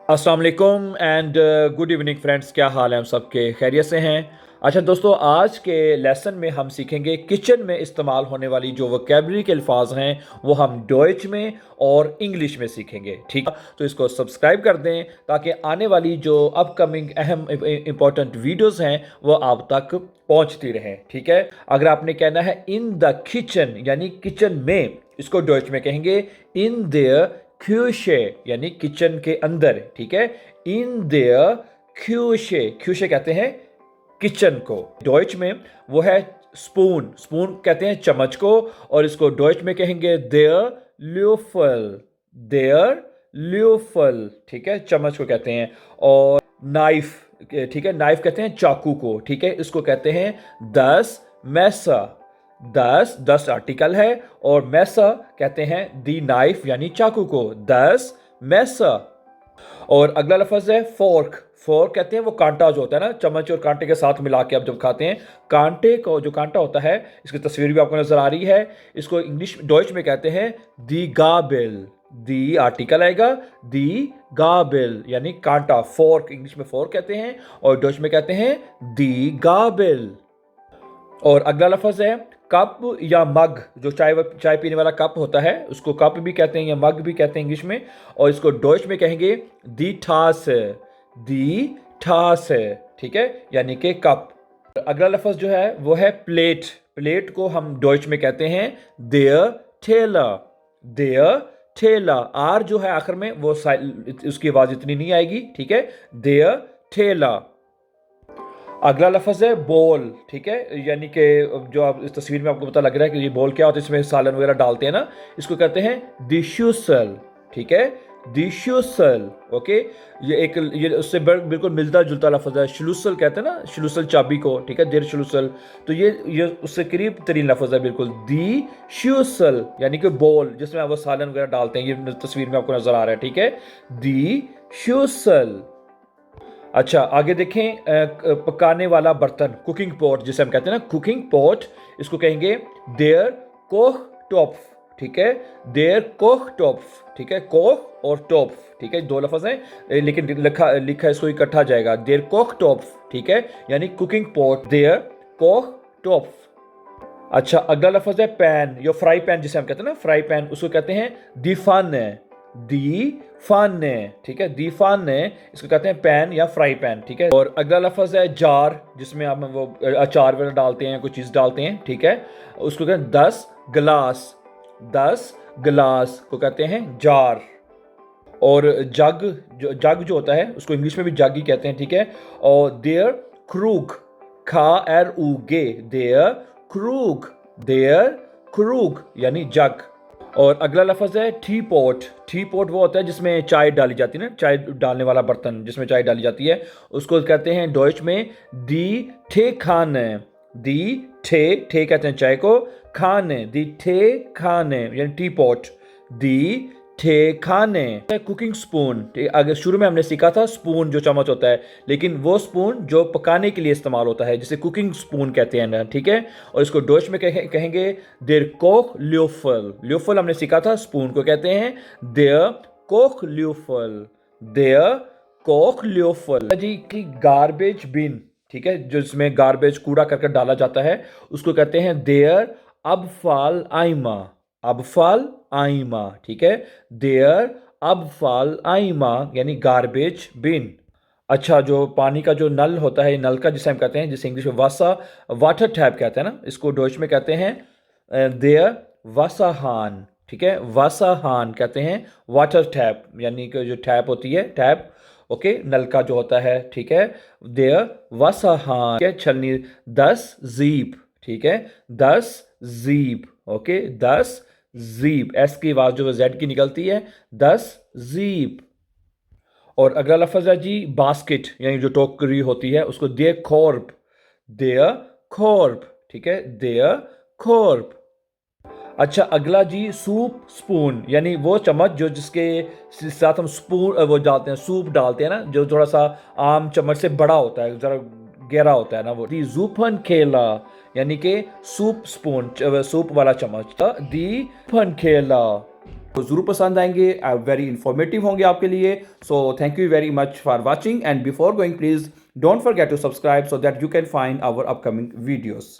अस्सलाम वालेकुम and good evening friends. क्या हाल है हम सबके? खैरियत से हैं? अच्छा दोस्तों, आज के लेसन में हम सीखेंगे किचन में इस्तेमाल होने वाली जो वोकेबलरी के अल्फाज हैं वो हम डॉइच में और इंग्लिश में सीखेंगे। ठीक है, तो इसको सब्सक्राइब कर दें ताकि आने वाली जो अपकमिंग अहम इंपॉर्टेंट वीडियोस हैं वो आप तक पहुंचती रहें। ठीक है, अगर आपने कहना है इन द किचन यानी किचन में, इसको डॉइच में कहेंगे इन द क्यूशे यानी किचन के अंदर। ठीक है, इन देयर क्यूशे, क्यूशे कहते हैं किचन को। डॉइच में वो है स्पून, स्पून कहते हैं चम्मच को, और इसको डॉइच में कहेंगे देयर ल्यूफल, देयर ल्यूफल। ठीक है, चम्मच को कहते हैं। और नाइफ, ठीक है, नाइफ कहते हैं चाकू को। ठीक है, इसको कहते हैं दस मैसा। दस, दस आर्टिकल है, और मैसा कहते हैं दी नाइफ यानी चाकू को, दस मैसा। और अगला लफ्ज है फोर्क। फोर्क कहते हैं वो कांटा जो होता है ना, चम्मच और कांटे के साथ मिला के आप जब खाते हैं, कांटे को जो कांटा होता है, इसकी तस्वीर भी आपको नजर आ रही है। इसको इंग्लिश डॉइच में कहते हैं दी गाबेल। दी आर्टिकल आएगा, दी गाबेल यानी कांटा। फोर्क इंग्लिश में फोर्क कहते हैं और डॉइच में कहते हैं दी गाबेल। और अगला लफ्ज है कप या मग। जो चाय पीने वाला कप होता है उसको कप भी कहते हैं या मग भी कहते हैं इंग्लिश में, और इसको डॉइच में कहेंगे दी ठास, दी ठास। ठीक है, यानी कि कप। अगला लफ्ज जो है वो है प्लेट। प्लेट को हम डॉइच में कहते हैं देयर ठेला, देयर ठेला। आर जो है आखिर में वो उसकी आवाज इतनी नहीं आएगी। ठीक है, देयर ठेला। अगला लफ्ज है बोल। ठीक है, यानी कि जो आप इस तस्वीर में आपको पता लग रहा है कि ये बोल क्या होता है, इसमें सालन वगैरह डालते हैं ना, इसको कहते हैं डिशूसल। ठीक है, डिशूसल। ओके, ये उससे बिल्कुल मिलता जुलता लफ्ज है। शलूसल कहते हैं ना, शलूसल चाबी को। ठीक है, देर शलूसल, तो ये उससे करीब तरीन लफ्ज है बिल्कुल। दी शूसल यानी कि बोल जिसमें वो सालन वगैरह डालते हैं, ये तस्वीर में आपको नजर आ रहा है। ठीक है, दी शूसल। अच्छा, आगे देखें, पकाने वाला बर्तन, कुकिंग पॉट जिसे हम कहते हैं ना, कुकिंग पॉट, इसको कहेंगे देयर कोह टॉप। ठीक है, देयर कोह टॉप। ठीक है, कोह और टॉप, ठीक है, दो लफ्ज हैं लेकिन लिखा इसको इकट्ठा जाएगा, देयर कोह टॉप। ठीक है, यानी कुकिंग पॉट, देयर कोह टॉप। अच्छा, अगला लफ्ज है पैन या फ्राई पैन जिसे हम कहते हैं ना, फ्राई पैन, उसको कहते हैं दीफान, दी फान। ठीक है, दी फान, इसको कहते हैं पैन या फ्राई पैन। ठीक है, और अगला लफ्ज है जार जिसमें आप वो अचार वगैरह डालते हैं, कोई चीज़ डालते हैं। ठीक है, उसको कहते हैं दस गिलास, दस गिलास को कहते हैं जार। और जग जो होता है उसको इंग्लिश में भी जग ही कहते हैं। ठीक है, और देयर क्रूग, खा एर उगे, देयर क्रूग, देयर क्रूग यानी जग। और अगला लफ्ज है टी पॉट। टी पॉट वो होता है जिसमें चाय डाली जाती है ना, चाय डालने वाला बर्तन जिसमें चाय डाली जाती है, उसको कहते हैं डॉइच में दी ठे खान। दी ठे कहते हैं चाय को, खान, दी ठे खान यानी टी पॉट, दी ठे खाने। कुकिंग स्पून, अगर शुरू में हमने सीखा था स्पून जो चम्मच होता है, लेकिन वो स्पून जो पकाने के लिए इस्तेमाल होता है जिसे कुकिंग स्पून कहते हैं ना। ठीक है, और इसको डॉइच में कहेंगे देयर कोख ल्यूफल। ल्यूफल हमने सीखा था, स्पून को कहते हैं देयर कोख ल्यूफल, देयर कोख ल्यूफल। जी की गार्बेज बिन, ठीक है, जो इसमें गार्बेज कूड़ा करकट डाला जाता है उसको कहते हैं देयर अबफाल आइमा, अबफाल आइमा। ठीक है, देयर अबफाल आइमा यानी गार्बेज बिन। अच्छा, जो पानी का जो नल होता है, नल का जिसे हम कहते हैं, जिसे इंग्लिश में वाटर टैप कहते हैं ना, इसको डॉइच में कहते हैं देयर वासाहान। ठीक है, वासाहान कहते हैं वाटर टैप, यानी कि जो टैप होती है, टैप, ओके, नल का जो होता है। ठीक है, देयर वासाहान के छलनी, दस जीप। ठीक है, दस जीप, ओके, दस जीप, एस की आवाज जो जेड की निकलती है, दस जीप। और अगला लफ्ज है जी बास्केट, यानी जो टोकरी होती है उसको दे खोर्प, देयर खोर्प। ठीक है, देयर खोर्प। अच्छा, अगला जी सूप स्पून, यानी वो चम्मच जो जिसके साथ हम स्पून वो डालते हैं, सूप डालते हैं ना, जो थोड़ा सा आम चम्मच से बड़ा होता है, जरा गहरा होता है ना, वो दी जूफन खेला यानी कि सूप स्पून, सूप वाला चम्मच, दी फन खेला, तो ज़रूर पसंद आएंगे, वेरी इंफॉर्मेटिव होंगे आपके लिए। So thank you very much for watching, and before going please don't forget to subscribe so that you can find our upcoming videos.